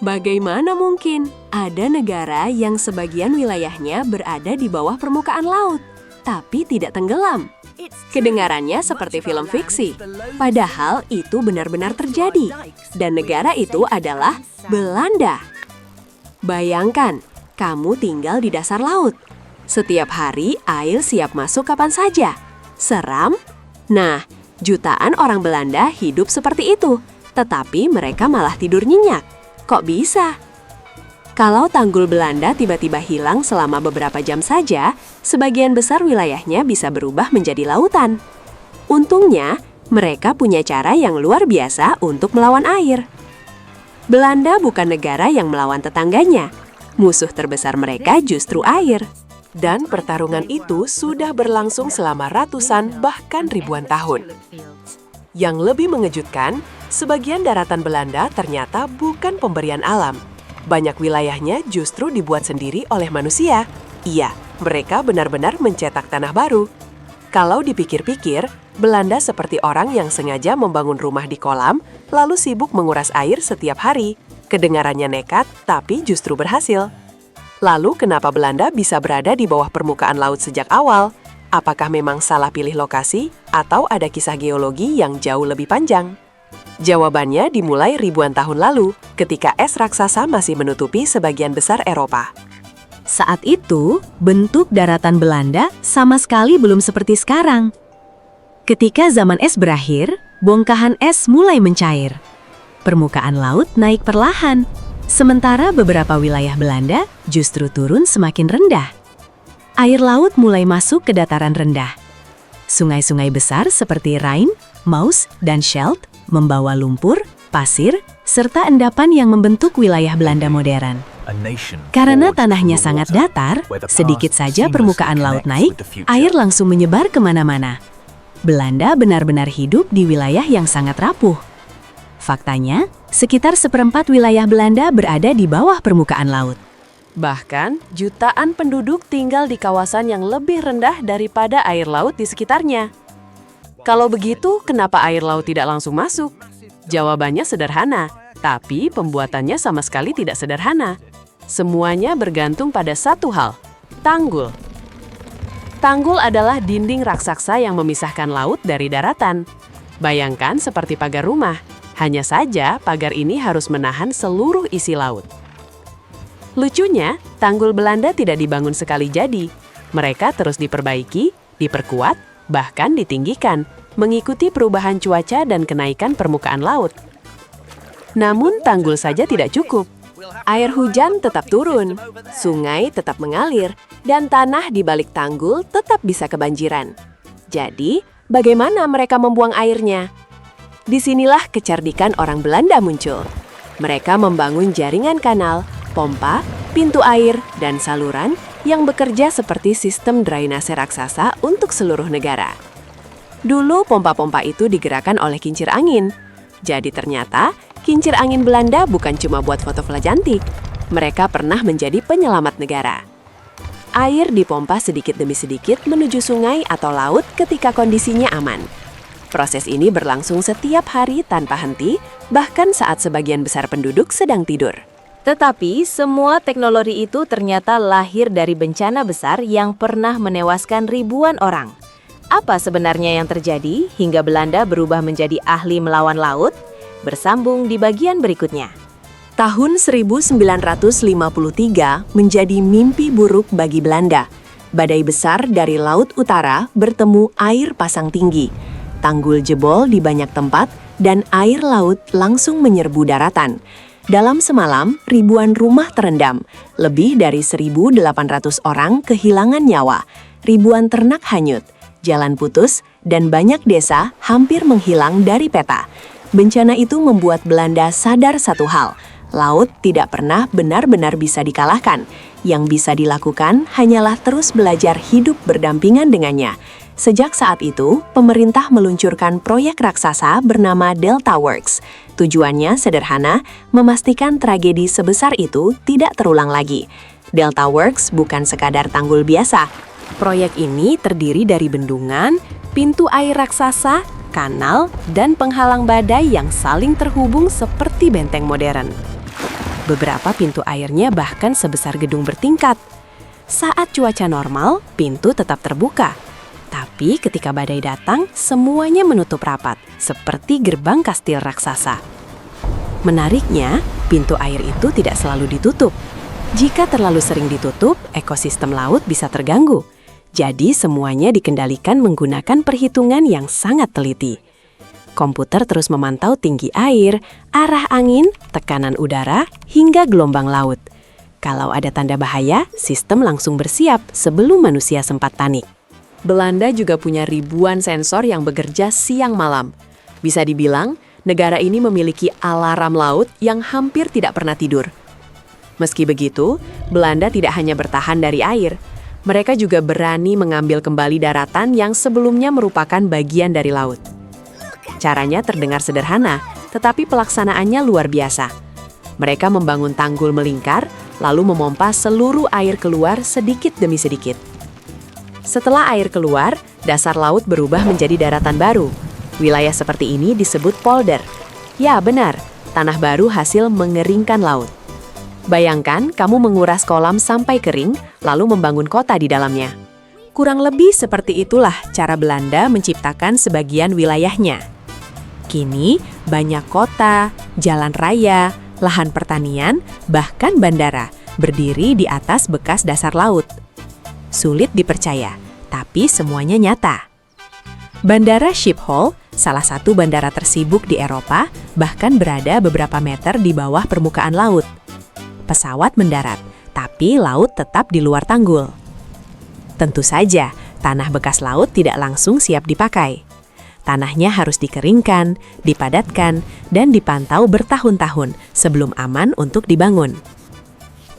Bagaimana mungkin ada negara yang sebagian wilayahnya berada di bawah permukaan laut, tapi tidak tenggelam? Kedengarannya seperti film fiksi, padahal itu benar-benar terjadi. Dan negara itu adalah Belanda. Bayangkan, kamu tinggal di dasar laut. Setiap hari air siap masuk kapan saja. Seram? Nah, jutaan orang Belanda hidup seperti itu, tetapi mereka malah tidur nyenyak. Kok bisa? Kalau tanggul Belanda tiba-tiba hilang selama beberapa jam saja, sebagian besar wilayahnya bisa berubah menjadi lautan. Untungnya, mereka punya cara yang luar biasa untuk melawan air. Belanda bukan negara yang melawan tetangganya. Musuh terbesar mereka justru air. Dan pertarungan itu sudah berlangsung selama ratusan bahkan ribuan tahun. Yang lebih mengejutkan, sebagian daratan Belanda ternyata bukan pemberian alam. Banyak wilayahnya justru dibuat sendiri oleh manusia. Iya, mereka benar-benar mencetak tanah baru. Kalau dipikir-pikir, Belanda seperti orang yang sengaja membangun rumah di kolam, lalu sibuk menguras air setiap hari. Kedengarannya nekat, tapi justru berhasil. Lalu kenapa Belanda bisa berada di bawah permukaan laut sejak awal? Apakah memang salah pilih lokasi, atau ada kisah geologi yang jauh lebih panjang? Jawabannya dimulai ribuan tahun lalu, ketika es raksasa masih menutupi sebagian besar Eropa. Saat itu, bentuk daratan Belanda sama sekali belum seperti sekarang. Ketika zaman es berakhir, bongkahan es mulai mencair. Permukaan laut naik perlahan, sementara beberapa wilayah Belanda justru turun semakin rendah. Air laut mulai masuk ke dataran rendah. Sungai-sungai besar seperti Rhine, Meuse, dan Scheldt membawa lumpur, pasir, serta endapan yang membentuk wilayah Belanda modern. Karena tanahnya sangat datar, sedikit saja permukaan laut naik, air langsung menyebar kemana-mana. Belanda benar-benar hidup di wilayah yang sangat rapuh. Faktanya, sekitar seperempat wilayah Belanda berada di bawah permukaan laut. Bahkan, jutaan penduduk tinggal di kawasan yang lebih rendah daripada air laut di sekitarnya. Kalau begitu, kenapa air laut tidak langsung masuk? Jawabannya sederhana, tapi pembuatannya sama sekali tidak sederhana. Semuanya bergantung pada satu hal, tanggul. Tanggul adalah dinding raksasa yang memisahkan laut dari daratan. Bayangkan seperti pagar rumah, hanya saja pagar ini harus menahan seluruh isi laut. Lucunya, tanggul Belanda tidak dibangun sekali jadi. Mereka terus diperbaiki, diperkuat, bahkan ditinggikan, mengikuti perubahan cuaca dan kenaikan permukaan laut. Namun tanggul saja tidak cukup. Air hujan tetap turun, sungai tetap mengalir, dan tanah di balik tanggul tetap bisa kebanjiran. Jadi, bagaimana mereka membuang airnya? Disinilah kecerdikan orang Belanda muncul. Mereka membangun jaringan kanal, pompa, pintu air, dan saluran yang bekerja seperti sistem drainase raksasa untuk seluruh negara. Dulu pompa-pompa itu digerakkan oleh kincir angin. Jadi ternyata, kincir angin Belanda bukan cuma buat foto cantik. Mereka pernah menjadi penyelamat negara. Air dipompa sedikit demi sedikit menuju sungai atau laut ketika kondisinya aman. Proses ini berlangsung setiap hari tanpa henti, bahkan saat sebagian besar penduduk sedang tidur. Tetapi semua teknologi itu ternyata lahir dari bencana besar yang pernah menewaskan ribuan orang. Apa sebenarnya yang terjadi hingga Belanda berubah menjadi ahli melawan laut? Bersambung di bagian berikutnya. Tahun 1953 menjadi mimpi buruk bagi Belanda. Badai besar dari Laut Utara bertemu air pasang tinggi. Tanggul jebol di banyak tempat dan air laut langsung menyerbu daratan. Dalam semalam, ribuan rumah terendam. Lebih dari 1.800 orang kehilangan nyawa. Ribuan ternak hanyut, jalan putus, dan banyak desa hampir menghilang dari peta. Bencana itu membuat Belanda sadar satu hal, laut tidak pernah benar-benar bisa dikalahkan. Yang bisa dilakukan hanyalah terus belajar hidup berdampingan dengannya. Sejak saat itu, pemerintah meluncurkan proyek raksasa bernama Delta Works. Tujuannya sederhana, memastikan tragedi sebesar itu tidak terulang lagi. Delta Works bukan sekadar tanggul biasa. Proyek ini terdiri dari bendungan, pintu air raksasa, kanal, dan penghalang badai yang saling terhubung seperti benteng modern. Beberapa pintu airnya bahkan sebesar gedung bertingkat. Saat cuaca normal, pintu tetap terbuka. Tapi ketika badai datang, semuanya menutup rapat, seperti gerbang kastil raksasa. Menariknya, pintu air itu tidak selalu ditutup. Jika terlalu sering ditutup, ekosistem laut bisa terganggu. Jadi semuanya dikendalikan menggunakan perhitungan yang sangat teliti. Komputer terus memantau tinggi air, arah angin, tekanan udara, hingga gelombang laut. Kalau ada tanda bahaya, sistem langsung bersiap sebelum manusia sempat panik. Belanda juga punya ribuan sensor yang bekerja siang malam. Bisa dibilang, negara ini memiliki alarm laut yang hampir tidak pernah tidur. Meski begitu, Belanda tidak hanya bertahan dari air. Mereka juga berani mengambil kembali daratan yang sebelumnya merupakan bagian dari laut. Caranya terdengar sederhana, tetapi pelaksanaannya luar biasa. Mereka membangun tanggul melingkar, lalu memompa seluruh air keluar sedikit demi sedikit. Setelah air keluar, dasar laut berubah menjadi daratan baru. Wilayah seperti ini disebut polder. Ya, benar, tanah baru hasil mengeringkan laut. Bayangkan kamu menguras kolam sampai kering, lalu membangun kota di dalamnya. Kurang lebih seperti itulah cara Belanda menciptakan sebagian wilayahnya. Kini, banyak kota, jalan raya, lahan pertanian, bahkan bandara berdiri di atas bekas dasar laut. Sulit dipercaya, tapi semuanya nyata. Bandara Schiphol, salah satu bandara tersibuk di Eropa, bahkan berada beberapa meter di bawah permukaan laut. Pesawat mendarat, tapi laut tetap di luar tanggul. Tentu saja, tanah bekas laut tidak langsung siap dipakai. Tanahnya harus dikeringkan, dipadatkan, dan dipantau bertahun-tahun sebelum aman untuk dibangun.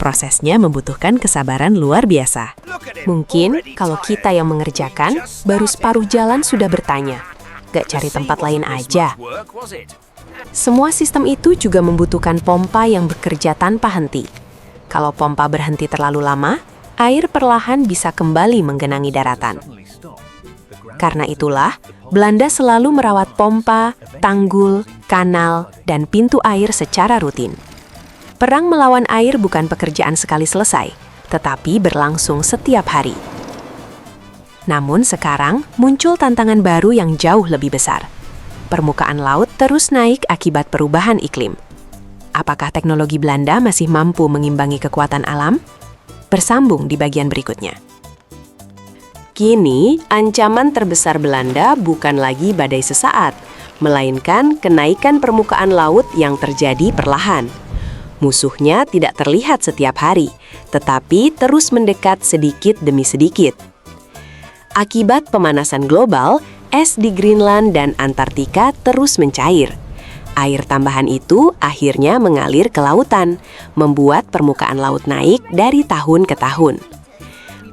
Prosesnya membutuhkan kesabaran luar biasa. Mungkin kalau kita yang mengerjakan, baru separuh jalan sudah bertanya, gak cari tempat lain aja? Semua sistem itu juga membutuhkan pompa yang bekerja tanpa henti. Kalau pompa berhenti terlalu lama, air perlahan bisa kembali menggenangi daratan. Karena itulah, Belanda selalu merawat pompa, tanggul, kanal, dan pintu air secara rutin. Perang melawan air bukan pekerjaan sekali selesai, tetapi berlangsung setiap hari. Namun sekarang muncul tantangan baru yang jauh lebih besar. Permukaan laut terus naik akibat perubahan iklim. Apakah teknologi Belanda masih mampu mengimbangi kekuatan alam? Bersambung di bagian berikutnya. Kini, ancaman terbesar Belanda bukan lagi badai sesaat, melainkan kenaikan permukaan laut yang terjadi perlahan. Musuhnya tidak terlihat setiap hari, tetapi terus mendekat sedikit demi sedikit. Akibat pemanasan global, es di Greenland dan Antartika terus mencair. Air tambahan itu akhirnya mengalir ke lautan, membuat permukaan laut naik dari tahun ke tahun.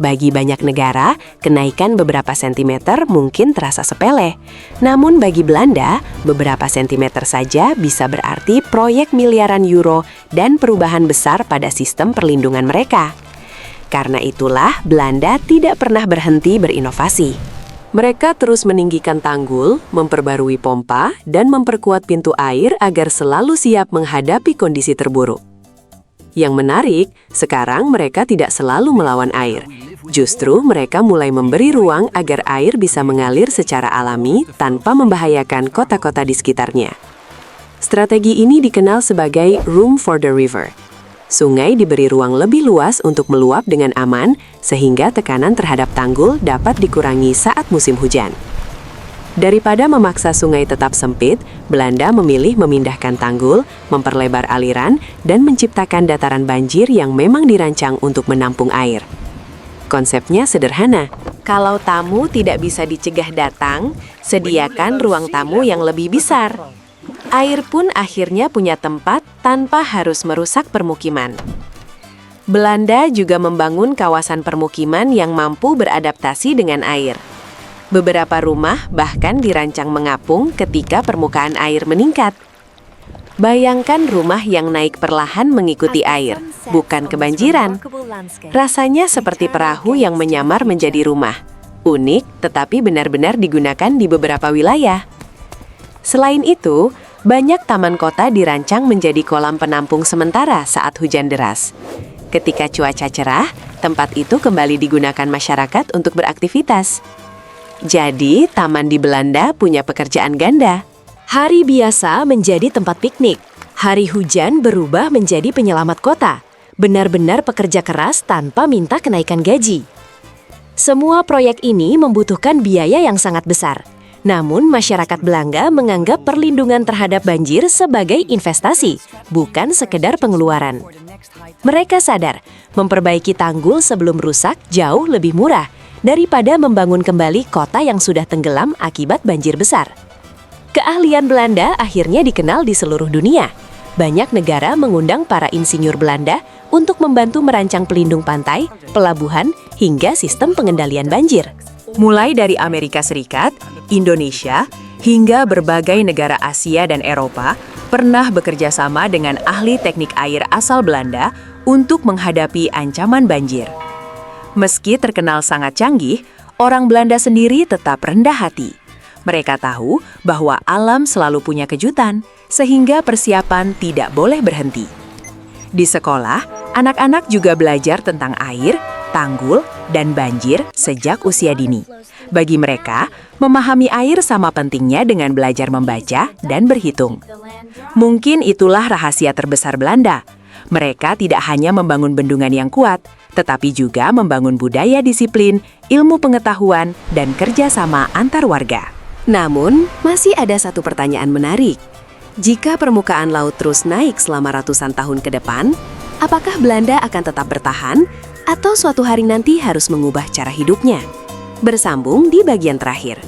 Bagi banyak negara, kenaikan beberapa sentimeter mungkin terasa sepele. Namun bagi Belanda, beberapa sentimeter saja bisa berarti proyek miliaran euro dan perubahan besar pada sistem perlindungan mereka. Karena itulah Belanda tidak pernah berhenti berinovasi. Mereka terus meninggikan tanggul, memperbarui pompa, dan memperkuat pintu air agar selalu siap menghadapi kondisi terburuk. Yang menarik, sekarang mereka tidak selalu melawan air. Justru mereka mulai memberi ruang agar air bisa mengalir secara alami tanpa membahayakan kota-kota di sekitarnya. Strategi ini dikenal sebagai room for the river. Sungai diberi ruang lebih luas untuk meluap dengan aman, sehingga tekanan terhadap tanggul dapat dikurangi saat musim hujan. Daripada memaksa sungai tetap sempit, Belanda memilih memindahkan tanggul, memperlebar aliran, dan menciptakan dataran banjir yang memang dirancang untuk menampung air. Konsepnya sederhana. Kalau tamu tidak bisa dicegah datang, sediakan ruang tamu yang lebih besar. Air pun akhirnya punya tempat tanpa harus merusak permukiman. Belanda juga membangun kawasan permukiman yang mampu beradaptasi dengan air. Beberapa rumah bahkan dirancang mengapung ketika permukaan air meningkat. Bayangkan rumah yang naik perlahan mengikuti air, bukan kebanjiran. Rasanya seperti perahu yang menyamar menjadi rumah. Unik, tetapi benar-benar digunakan di beberapa wilayah. Selain itu, Banyak taman kota dirancang menjadi kolam penampung sementara saat hujan deras. Ketika cuaca cerah, tempat itu kembali digunakan masyarakat untuk beraktivitas. Jadi, taman di Belanda punya pekerjaan ganda. Hari biasa menjadi tempat piknik. Hari hujan berubah menjadi penyelamat kota. Benar-benar pekerja keras tanpa minta kenaikan gaji. Semua proyek ini membutuhkan biaya yang sangat besar. Namun, masyarakat Belanda menganggap perlindungan terhadap banjir sebagai investasi, bukan sekedar pengeluaran. Mereka sadar, memperbaiki tanggul sebelum rusak jauh lebih murah daripada membangun kembali kota yang sudah tenggelam akibat banjir besar. Keahlian Belanda akhirnya dikenal di seluruh dunia. Banyak negara mengundang para insinyur Belanda untuk membantu merancang pelindung pantai, pelabuhan, hingga sistem pengendalian banjir. Mulai dari Amerika Serikat, Indonesia, hingga berbagai negara Asia dan Eropa pernah bekerja sama dengan ahli teknik air asal Belanda untuk menghadapi ancaman banjir. Meski terkenal sangat canggih, orang Belanda sendiri tetap rendah hati. Mereka tahu bahwa alam selalu punya kejutan, sehingga persiapan tidak boleh berhenti. Di sekolah, anak-anak juga belajar tentang air, tanggul, dan banjir sejak usia dini. Bagi mereka, memahami air sama pentingnya dengan belajar membaca dan berhitung. Mungkin itulah rahasia terbesar Belanda. Mereka tidak hanya membangun bendungan yang kuat, tetapi juga membangun budaya disiplin, ilmu pengetahuan, dan kerjasama antar warga. Namun, masih ada satu pertanyaan menarik. Jika permukaan laut terus naik selama ratusan tahun ke depan, apakah Belanda akan tetap bertahan atau suatu hari nanti harus mengubah cara hidupnya? Bersambung di bagian terakhir.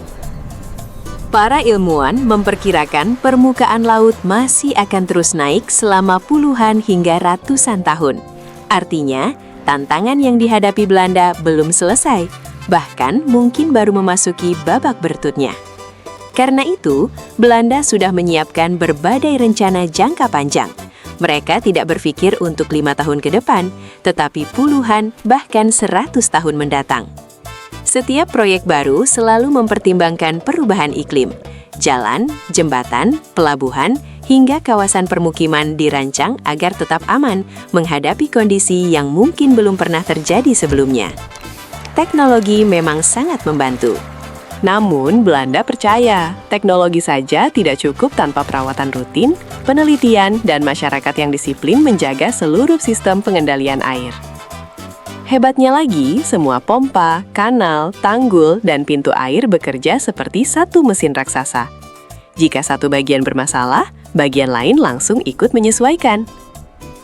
Para ilmuwan memperkirakan permukaan laut masih akan terus naik selama puluhan hingga ratusan tahun. Artinya, tantangan yang dihadapi Belanda belum selesai, bahkan mungkin baru memasuki babak berikutnya. Karena itu, Belanda sudah menyiapkan berbagai rencana jangka panjang. Mereka tidak berpikir untuk 5 tahun ke depan, tetapi puluhan bahkan 100 tahun mendatang. Setiap proyek baru selalu mempertimbangkan perubahan iklim. Jalan, jembatan, pelabuhan, hingga kawasan permukiman dirancang agar tetap aman menghadapi kondisi yang mungkin belum pernah terjadi sebelumnya. Teknologi memang sangat membantu. Namun, Belanda percaya teknologi saja tidak cukup tanpa perawatan rutin, penelitian, dan masyarakat yang disiplin menjaga seluruh sistem pengendalian air. Hebatnya lagi, semua pompa, kanal, tanggul, dan pintu air bekerja seperti satu mesin raksasa. Jika satu bagian bermasalah, bagian lain langsung ikut menyesuaikan.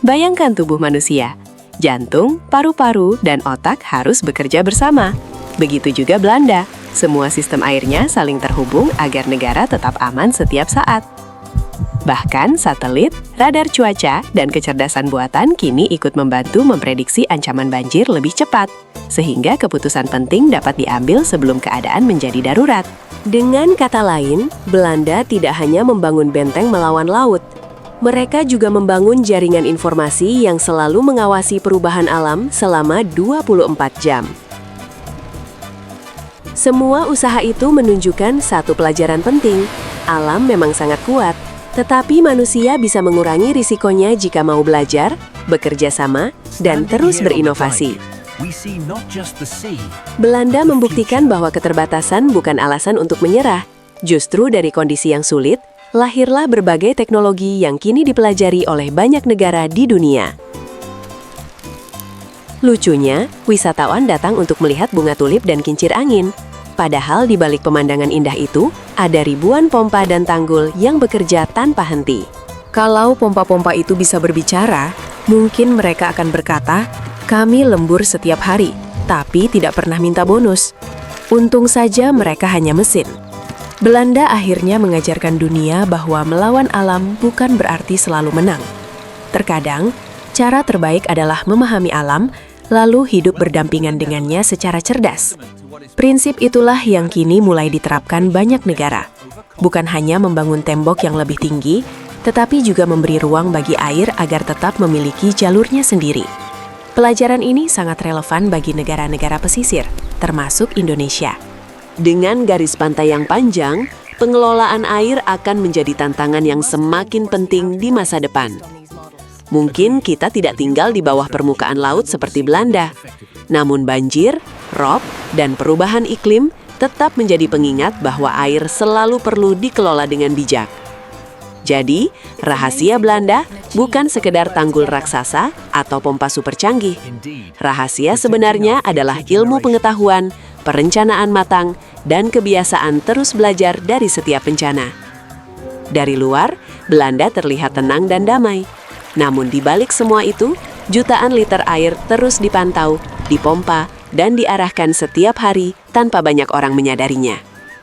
Bayangkan tubuh manusia. Jantung, paru-paru, dan otak harus bekerja bersama. Begitu juga Belanda. Semua sistem airnya saling terhubung agar negara tetap aman setiap saat. Bahkan satelit, radar cuaca, dan kecerdasan buatan kini ikut membantu memprediksi ancaman banjir lebih cepat, sehingga keputusan penting dapat diambil sebelum keadaan menjadi darurat. Dengan kata lain, Belanda tidak hanya membangun benteng melawan laut. Mereka juga membangun jaringan informasi yang selalu mengawasi perubahan alam selama 24 jam. Semua usaha itu menunjukkan satu pelajaran penting. Alam memang sangat kuat, tetapi manusia bisa mengurangi risikonya jika mau belajar, bekerja sama, dan terus berinovasi. Belanda membuktikan bahwa keterbatasan bukan alasan untuk menyerah. Justru dari kondisi yang sulit, lahirlah berbagai teknologi yang kini dipelajari oleh banyak negara di dunia. Lucunya, wisatawan datang untuk melihat bunga tulip dan kincir angin. Padahal di balik pemandangan indah itu, ada ribuan pompa dan tanggul yang bekerja tanpa henti. Kalau pompa-pompa itu bisa berbicara, mungkin mereka akan berkata, "Kami lembur setiap hari, tapi tidak pernah minta bonus." Untung saja mereka hanya mesin. Belanda akhirnya mengajarkan dunia bahwa melawan alam bukan berarti selalu menang. Terkadang, cara terbaik adalah memahami alam, lalu hidup berdampingan dengannya secara cerdas. Prinsip itulah yang kini mulai diterapkan banyak negara. Bukan hanya membangun tembok yang lebih tinggi, tetapi juga memberi ruang bagi air agar tetap memiliki jalurnya sendiri. Pelajaran ini sangat relevan bagi negara-negara pesisir, termasuk Indonesia. Dengan garis pantai yang panjang, pengelolaan air akan menjadi tantangan yang semakin penting di masa depan. Mungkin kita tidak tinggal di bawah permukaan laut seperti Belanda, namun banjir, rob, dan perubahan iklim tetap menjadi pengingat bahwa air selalu perlu dikelola dengan bijak. Jadi, rahasia Belanda bukan sekedar tanggul raksasa atau pompa super canggih. Rahasia sebenarnya adalah ilmu pengetahuan, perencanaan matang, dan kebiasaan terus belajar dari setiap bencana. Dari luar, Belanda terlihat tenang dan damai. Namun di balik semua itu, jutaan liter air terus dipantau, dipompa, dan diarahkan setiap hari tanpa banyak orang menyadarinya.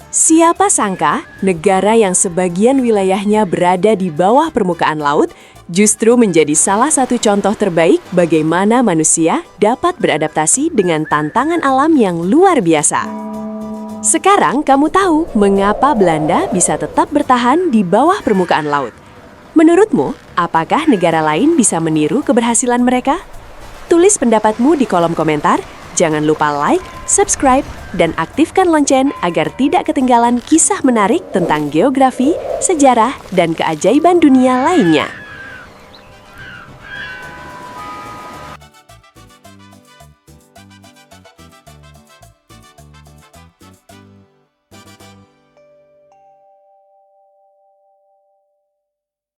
Siapa sangka negara yang sebagian wilayahnya berada di bawah permukaan laut justru menjadi salah satu contoh terbaik bagaimana manusia dapat beradaptasi dengan tantangan alam yang luar biasa. Sekarang kamu tahu mengapa Belanda bisa tetap bertahan di bawah permukaan laut. Menurutmu, apakah negara lain bisa meniru keberhasilan mereka? Tulis pendapatmu di kolom komentar. Jangan lupa like, subscribe, dan aktifkan lonceng agar tidak ketinggalan kisah menarik tentang geografi, sejarah, dan keajaiban dunia lainnya.